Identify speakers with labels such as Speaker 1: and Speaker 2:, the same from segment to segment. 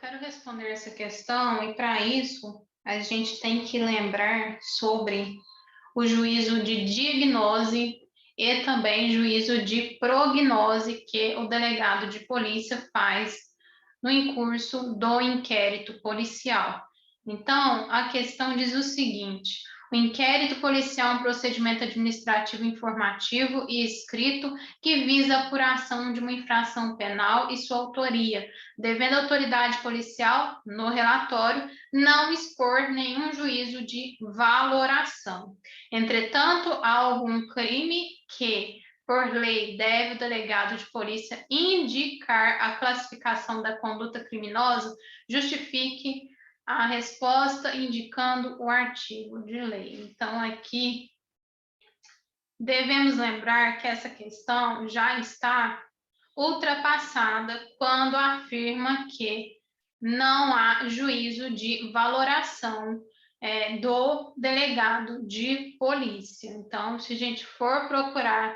Speaker 1: quero responder essa questão e, para isso, a gente tem que lembrar sobre o juízo de diagnose e também juízo de prognose que o delegado de polícia faz no incurso do inquérito policial. Então, a questão diz o seguinte: o inquérito policial é um procedimento administrativo informativo e escrito que visa a apuração de uma infração penal e sua autoria, devendo a autoridade policial, no relatório, não expor nenhum juízo de valoração. Entretanto, há algum crime que, por lei, deve o delegado de polícia indicar a classificação da conduta criminosa, justifique a resposta indicando o artigo de lei. Então, aqui, devemos lembrar que essa questão já está ultrapassada quando afirma que não há juízo de valoração do delegado de polícia. Então, se a gente for procurar,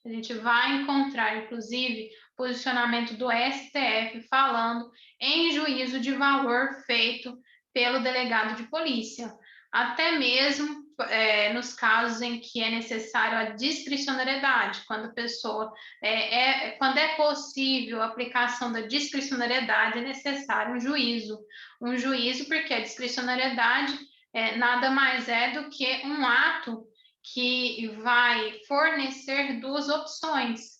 Speaker 1: a gente vai encontrar, inclusive, posicionamento do STF falando em juízo de valor feito pelo delegado de polícia, até mesmo nos casos em que é necessário a discricionariedade, quando a pessoa quando é possível a aplicação da discricionariedade, é necessário um juízo porque a discricionariedade nada mais é do que um ato que vai fornecer duas opções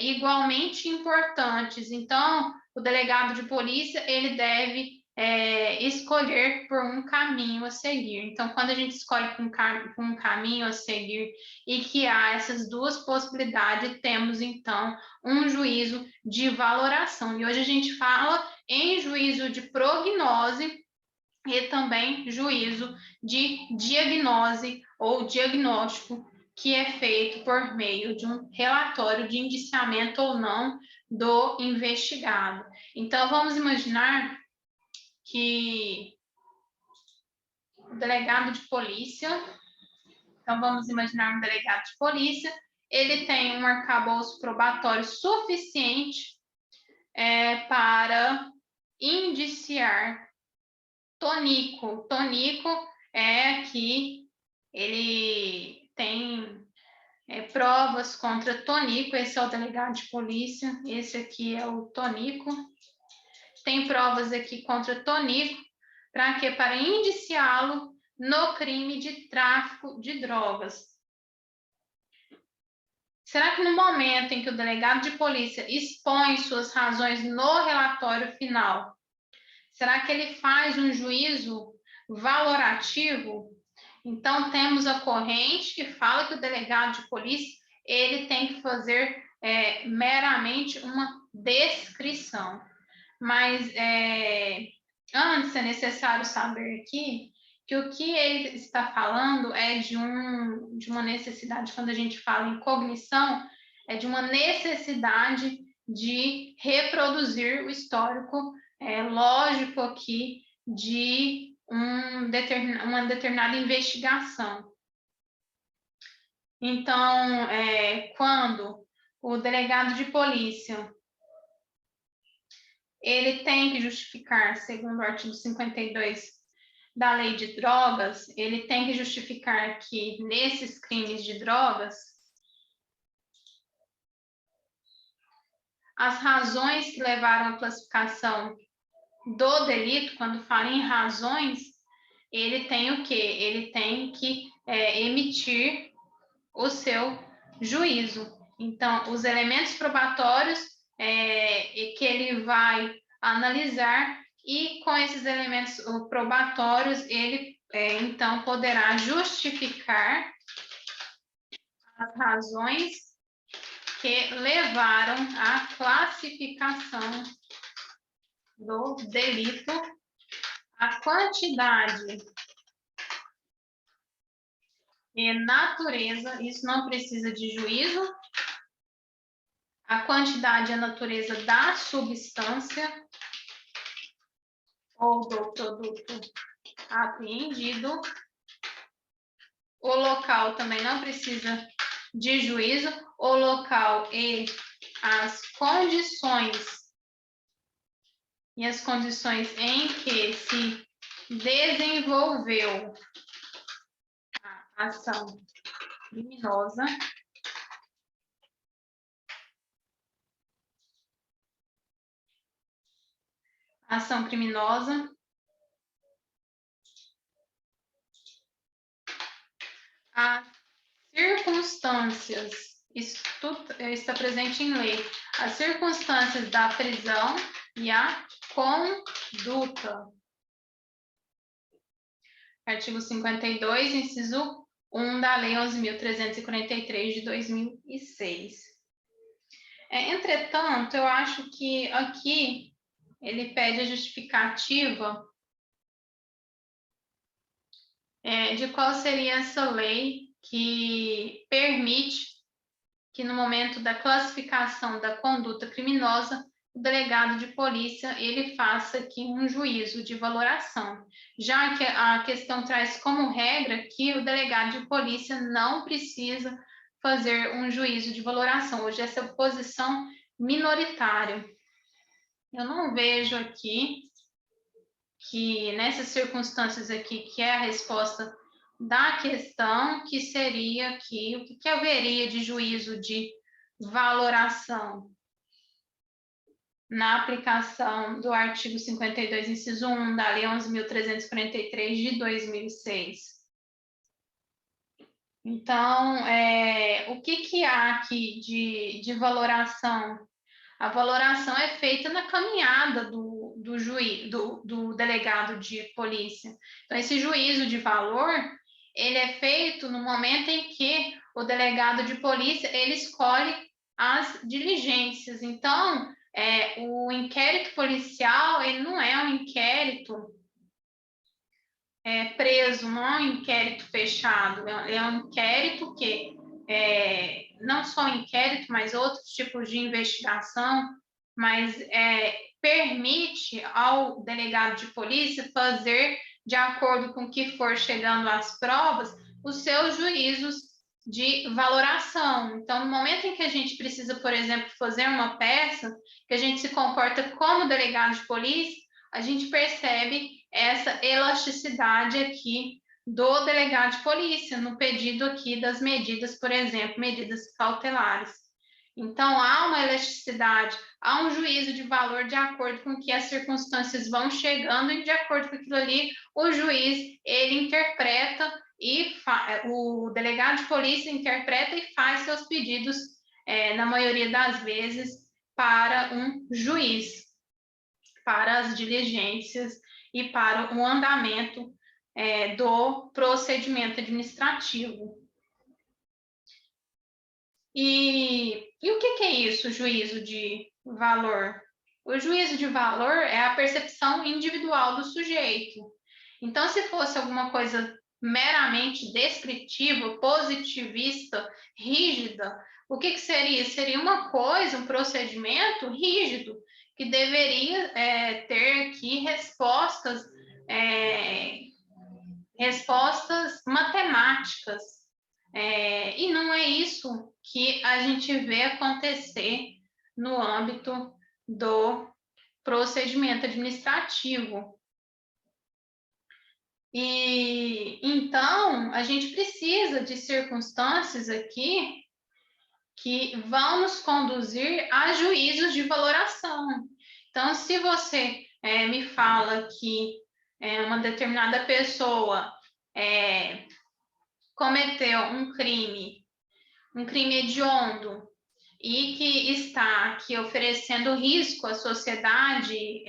Speaker 1: igualmente importantes. Então, o delegado de polícia ele deve escolher por um caminho a seguir. Então, quando a gente escolhe por um caminho a seguir e que há essas duas possibilidades, temos então um juízo de valoração. E hoje a gente fala em juízo de prognose e também juízo de diagnose ou diagnóstico, que é feito por meio de um relatório de indiciamento ou não do investigado. Então, vamos imaginar que o delegado de polícia, ele tem um arcabouço probatório suficiente para indiciar Tonico. Tonico é que ele tem provas contra Tonico, esse é o delegado de polícia, esse aqui é o Tonico. Tem provas aqui contra Tonico, para quê? Para indiciá-lo no crime de tráfico de drogas. Será que no momento em que o delegado de polícia expõe suas razões no relatório final, será que ele faz um juízo valorativo? Então, temos a corrente que fala que o delegado de polícia ele tem que fazer meramente uma descrição. Mas antes é necessário saber aqui que o que ele está falando é de uma necessidade, quando a gente fala em cognição, é de uma necessidade de reproduzir o histórico lógico aqui de uma determinada investigação. Então, quando o delegado de polícia ele tem que justificar, segundo o artigo 52 da Lei de Drogas, ele tem que justificar que nesses crimes de drogas, as razões que levaram à classificação do delito, quando fala em razões, ele tem o quê? Ele tem que emitir o seu juízo. Então, os elementos probatórios que ele vai analisar e com esses elementos probatórios ele então poderá justificar as razões que levaram à classificação do delito, a quantidade e natureza, isso não precisa de juízo, a quantidade e a natureza da substância ou do produto apreendido. O local também não precisa de juízo, o local e as condições e as condições em que se desenvolveu a ação criminosa, as circunstâncias, isso está presente em lei, as circunstâncias da prisão e a conduta. Artigo 52, inciso 1 da Lei 11.343 de 2006. Entretanto, eu acho que aqui ele pede a justificativa de qual seria essa lei que permite que no momento da classificação da conduta criminosa, o delegado de polícia ele faça aqui um juízo de valoração, já que a questão traz como regra que o delegado de polícia não precisa fazer um juízo de valoração. Hoje essa posição minoritária. Eu não vejo aqui que nessas circunstâncias aqui, que é a resposta da questão, que seria aqui, o que haveria de juízo de valoração na aplicação do artigo 52, inciso 1 da Lei 11.343 de 2006. Então, o que há aqui de valoração? A valoração é feita na caminhada do juiz, do delegado de polícia. Então, esse juízo de valor, ele é feito no momento em que o delegado de polícia, ele escolhe as diligências. Então, o inquérito policial, ele não é um inquérito preso, não é um inquérito fechado, é um inquérito que não só inquérito, mas outros tipos de investigação, mas permite ao delegado de polícia fazer, de acordo com o que for chegando às provas, os seus juízos de valoração. Então, no momento em que a gente precisa, por exemplo, fazer uma peça, que a gente se comporta como delegado de polícia, a gente percebe essa elasticidade aqui do delegado de polícia, no pedido aqui das medidas, por exemplo, medidas cautelares. Então, há uma elasticidade, há um juízo de valor de acordo com que as circunstâncias vão chegando e de acordo com aquilo ali, o juiz, ele interpreta e o delegado de polícia interpreta e faz seus pedidos, na maioria das vezes, para um juiz, para as diligências e para o andamento do procedimento administrativo. E o que é isso, juízo de valor? O juízo de valor é a percepção individual do sujeito. Então, se fosse alguma coisa meramente descritiva, positivista, rígida, o que seria? Seria uma coisa, um procedimento rígido, que deveria ter aqui respostas matemáticas. E não é isso que a gente vê acontecer no âmbito do procedimento administrativo. E então a gente precisa de circunstâncias aqui que vão nos conduzir a juízos de valoração. Então, se você me fala que uma determinada pessoa cometeu um crime hediondo e que está aqui oferecendo risco à sociedade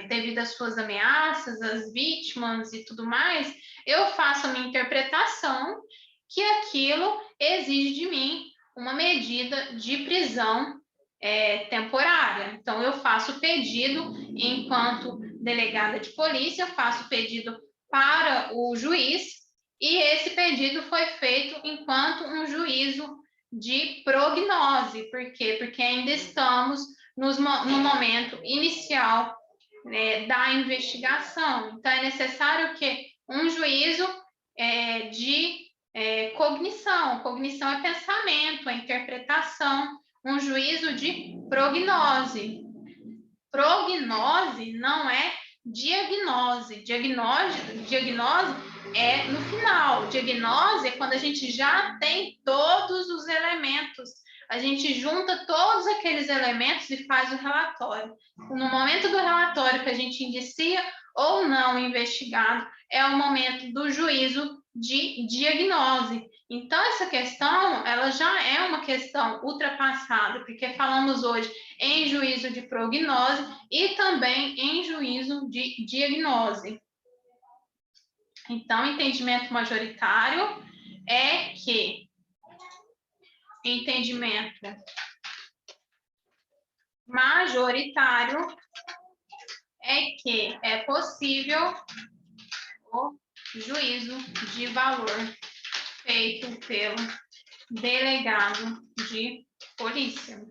Speaker 1: devido às suas ameaças, às vítimas e tudo mais, eu faço a minha interpretação que aquilo exige de mim uma medida de prisão temporária. Então, eu faço o pedido, enquanto delegada de polícia, faço o pedido para o juiz, e esse pedido foi feito enquanto um juízo de prognose. Por quê? Porque ainda estamos no momento inicial da investigação. Então, é necessário que um juízo de cognição. Cognição é pensamento, é interpretação. Um juízo de prognose. Prognose não é diagnose. Diagnose é no final. Diagnose é quando a gente já tem todos os elementos. A gente junta todos aqueles elementos e faz o relatório. No momento do relatório que a gente indicia ou não o investigado, é o momento do juízo de diagnose. Então, essa questão, ela já é uma questão ultrapassada, porque falamos hoje em juízo de prognose e também em juízo de diagnose. Então, entendimento majoritário é que entendimento majoritário é que é possível o juízo de valor feito pelo delegado de polícia.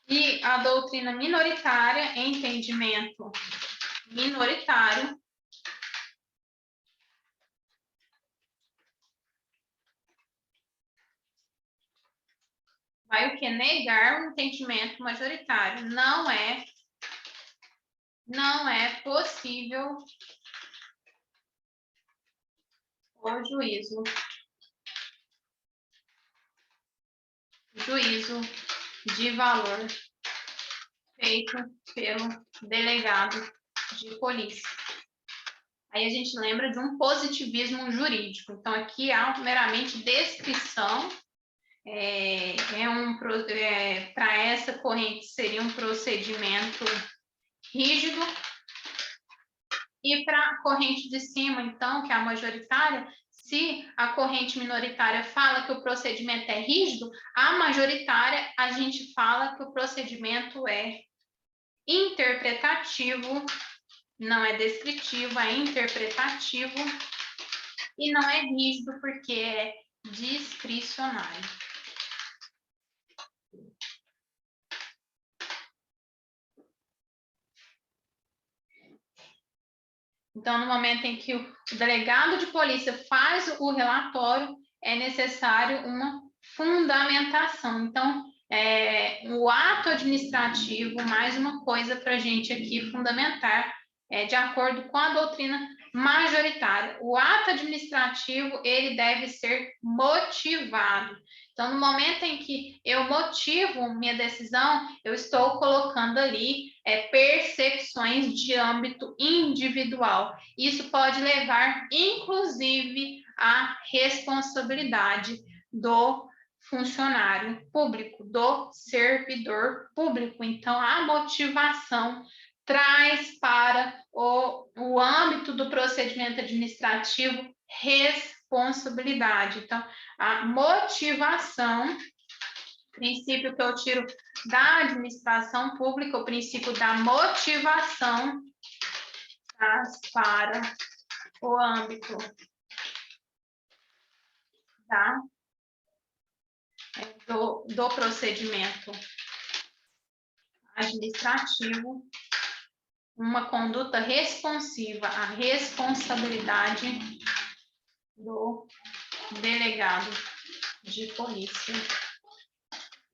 Speaker 1: E a doutrina minoritária, entendimento minoritário, vai o que? Negar o entendimento majoritário. Não é possível o juízo de valor feito pelo delegado de polícia. Aí a gente lembra de um positivismo jurídico. Então, aqui há meramente descrição. Para essa corrente seria um procedimento rígido. E para a corrente de cima, então, que é a majoritária, se a corrente minoritária fala que o procedimento é rígido, a majoritária a gente fala que o procedimento é interpretativo, não é descritivo, é interpretativo e não é rígido porque é discricionário. Então, no momento em que o delegado de polícia faz o relatório, é necessário uma fundamentação. Então, o ato administrativo, mais uma coisa para a gente aqui fundamentar, de acordo com a doutrina majoritária. O ato administrativo, ele deve ser motivado. Então, no momento em que eu motivo minha decisão, eu estou colocando ali percepções de âmbito individual. Isso pode levar, inclusive, à responsabilidade do funcionário público, do servidor público. Então, a motivação traz para o âmbito do procedimento administrativo responsabilidade. Então, a motivação, princípio que eu tiro da administração pública, o princípio da motivação, traz para o âmbito do procedimento administrativo uma conduta responsiva à responsabilidade do delegado de polícia.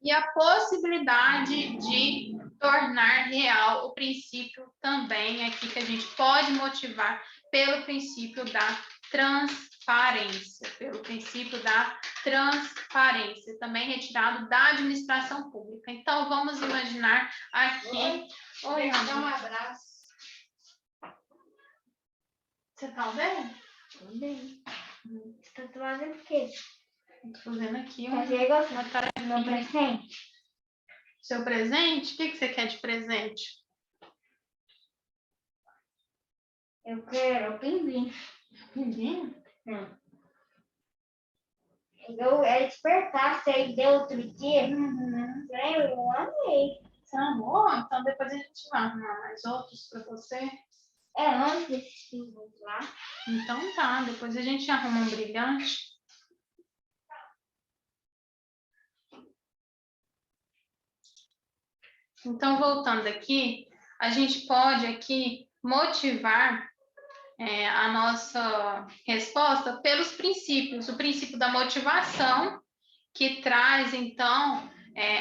Speaker 1: E a possibilidade de tornar real o princípio também aqui que a gente pode motivar pelo princípio da transparência, também retirado da administração pública. Então, vamos imaginar aqui... Oi, dá um abraço. Você tá bem?
Speaker 2: Tô bem. Você tá fazendo o quê?
Speaker 1: Estou fazendo aqui
Speaker 2: uma tarefa do meu presente.
Speaker 1: Seu presente? O que você quer de presente?
Speaker 2: Eu quero o pinguim.
Speaker 1: Pinguim?
Speaker 2: Eu despertar, você deu outro dia. Eu amei.
Speaker 1: Você amou? Então depois a gente vai arrumar mais outros para você.
Speaker 2: Antes desses pinguins lá.
Speaker 1: Então tá, depois a gente arruma um brilhante. Então, voltando aqui, a gente pode aqui motivar a nossa resposta pelos princípios. O princípio da motivação, que traz, então,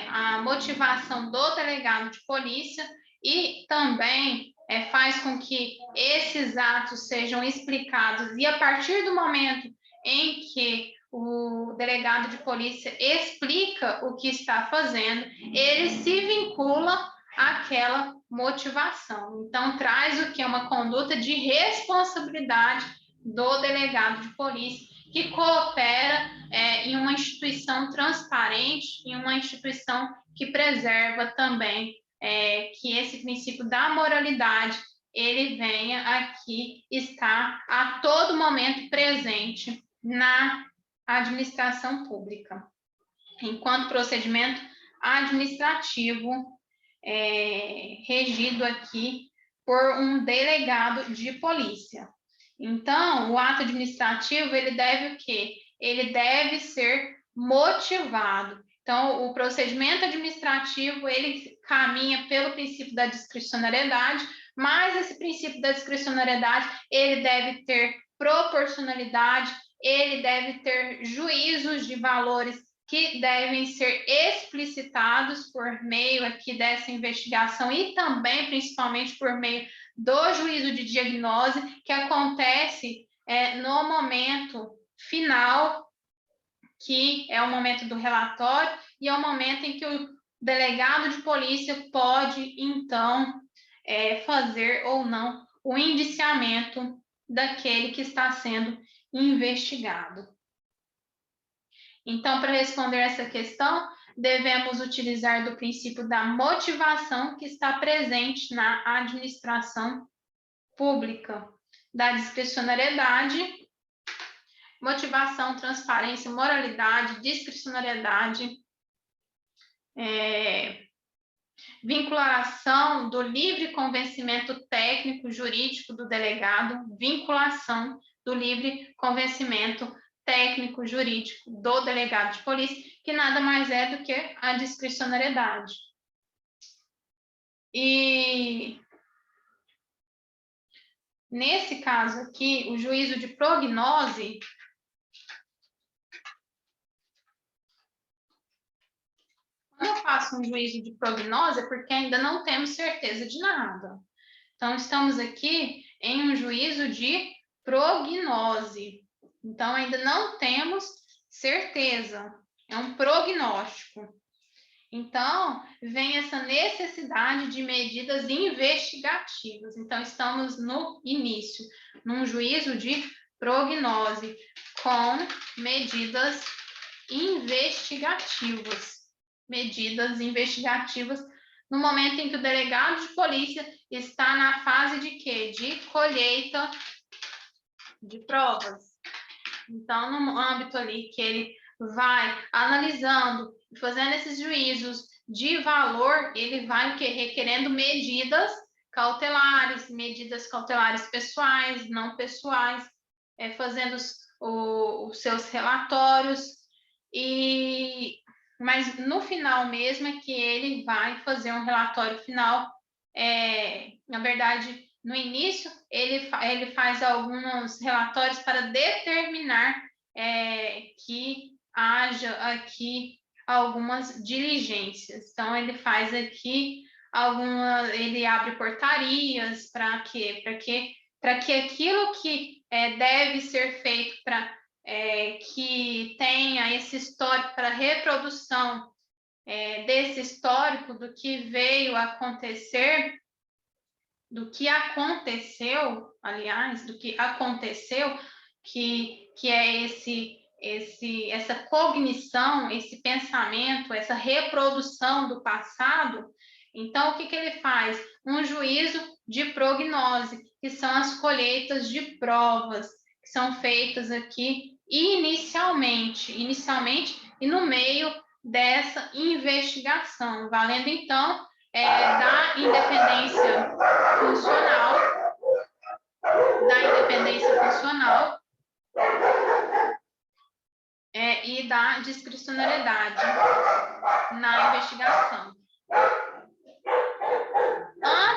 Speaker 1: a motivação do delegado de polícia e também faz com que esses atos sejam explicados. E a partir do momento em que o delegado de polícia explica o que está fazendo, ele se vincula àquela motivação. Então, traz o que é uma conduta de responsabilidade do delegado de polícia, que coopera em uma instituição transparente, em uma instituição que preserva também que esse princípio da moralidade ele venha aqui estar a todo momento presente na administração pública, enquanto procedimento administrativo regido aqui por um delegado de polícia. Então, o ato administrativo, ele deve o quê? Ele deve ser motivado. Então, o procedimento administrativo, ele caminha pelo princípio da discricionariedade, mas esse princípio da discricionariedade, ele deve ter proporcionalidade, ele deve ter juízos de valores que devem ser explicitados por meio aqui dessa investigação e também, principalmente, por meio do juízo de diagnose, que acontece no momento final, que é o momento do relatório, e é o momento em que o delegado de polícia pode, então, fazer ou não o indiciamento daquele que está sendo investigado. Então, para responder essa questão, devemos utilizar do princípio da motivação que está presente na administração pública, da discricionariedade, motivação, transparência, moralidade, discricionariedade, vinculação do livre convencimento técnico jurídico do delegado, vinculação do livre convencimento técnico jurídico do delegado de polícia, que nada mais é do que a discricionariedade. E nesse caso aqui, o juízo de prognose quando eu faço um juízo de prognose é porque ainda não temos certeza de nada. Então, estamos aqui em um juízo de prognose. Então, ainda não temos certeza. É um prognóstico. Então, vem essa necessidade de medidas investigativas. Então, estamos no início, num juízo de prognose, com medidas investigativas. Medidas investigativas no momento em que o delegado de polícia está na fase de quê? De colheita de provas. Então, no âmbito ali que ele vai analisando, fazendo esses juízos de valor, ele vai requerendo medidas cautelares pessoais, não pessoais, fazendo os seus relatórios, mas no final mesmo é que ele vai fazer um relatório final. Na verdade, no início, ele faz alguns relatórios para determinar que haja aqui algumas diligências. Então, ele faz aqui ele abre portarias para quê? Para que aquilo que deve ser feito para que tenha esse histórico para reprodução desse histórico do que veio a acontecer, do que aconteceu, aliás, do que aconteceu, que é essa cognição, esse pensamento, essa reprodução do passado. Então, o que ele faz? Um juízo de prognose, que são as colheitas de provas, que são feitas aqui inicialmente e no meio dessa investigação, valendo então da independência funcional, e da discricionariedade na investigação.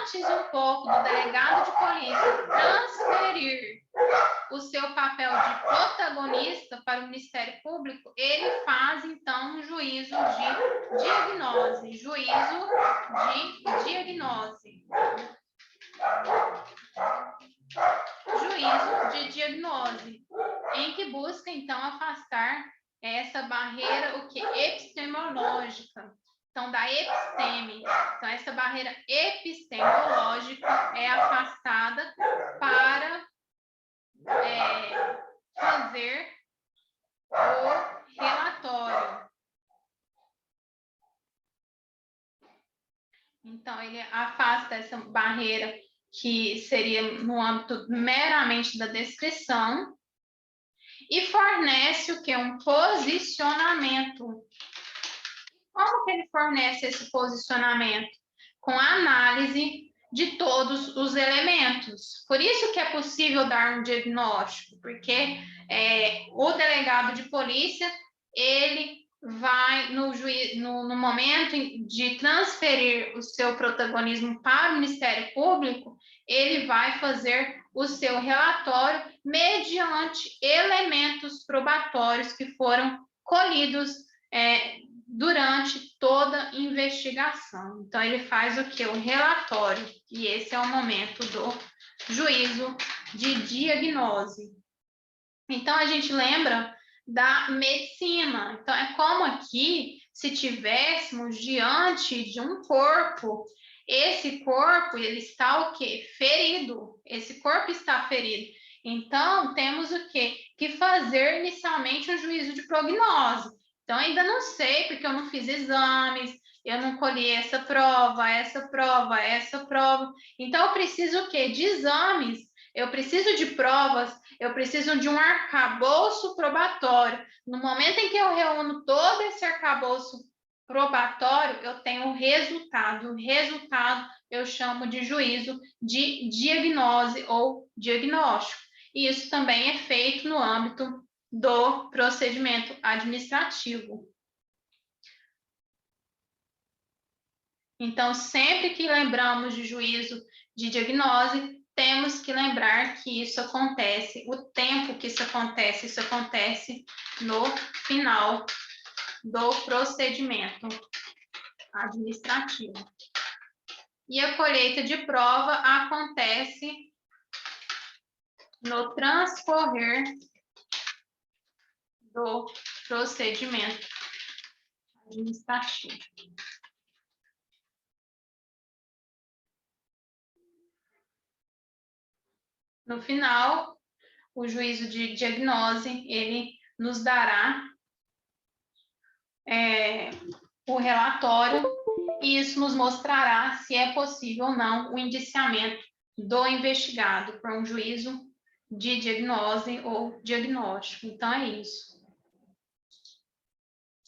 Speaker 1: antes um pouco do delegado de polícia transferir o seu papel de protagonista para o Ministério Público, ele faz, então, um juízo de diagnose. Juízo de diagnose. Juízo de diagnose, em que busca, então, afastar essa barreira, o que? Epistemológica. Então, da episteme. Então, essa barreira epistemológica é afastada para fazer o relatório. Então, ele afasta essa barreira que seria no âmbito meramente da descrição e fornece o que? Um posicionamento. Como que ele fornece esse posicionamento? Com a análise de todos os elementos. Por isso que é possível dar um diagnóstico, porque o delegado de polícia, ele vai, no momento de transferir o seu protagonismo para o Ministério Público, ele vai fazer o seu relatório mediante elementos probatórios que foram colhidos durante toda a investigação. Então, ele faz o quê? O relatório. E esse é o momento do juízo de diagnose. Então, a gente lembra da medicina. Então, é como aqui, se tivéssemos diante de um corpo, esse corpo, ele está o quê? Ferido. Esse corpo está ferido. Então, temos o quê? Que fazer inicialmente um juízo de prognose. Então, ainda não sei, porque eu não fiz exames, eu não colhi essa prova, essa prova, essa prova. Então, eu preciso o quê? De exames, eu preciso de provas, eu preciso de um arcabouço probatório. No momento em que eu reúno todo esse arcabouço probatório, eu tenho o resultado. O resultado eu chamo de juízo de diagnose ou diagnóstico. E isso também é feito no âmbito do procedimento administrativo. Então, sempre que lembramos de juízo de diagnose, temos que lembrar que isso acontece, o tempo que isso acontece no final do procedimento administrativo. E a colheita de prova acontece no transcorrer do procedimento administrativo. No final, o juízo de diagnose, ele nos dará o relatório e isso nos mostrará se é possível ou não o indiciamento do investigado por um juízo de diagnose ou diagnóstico. Então, é isso.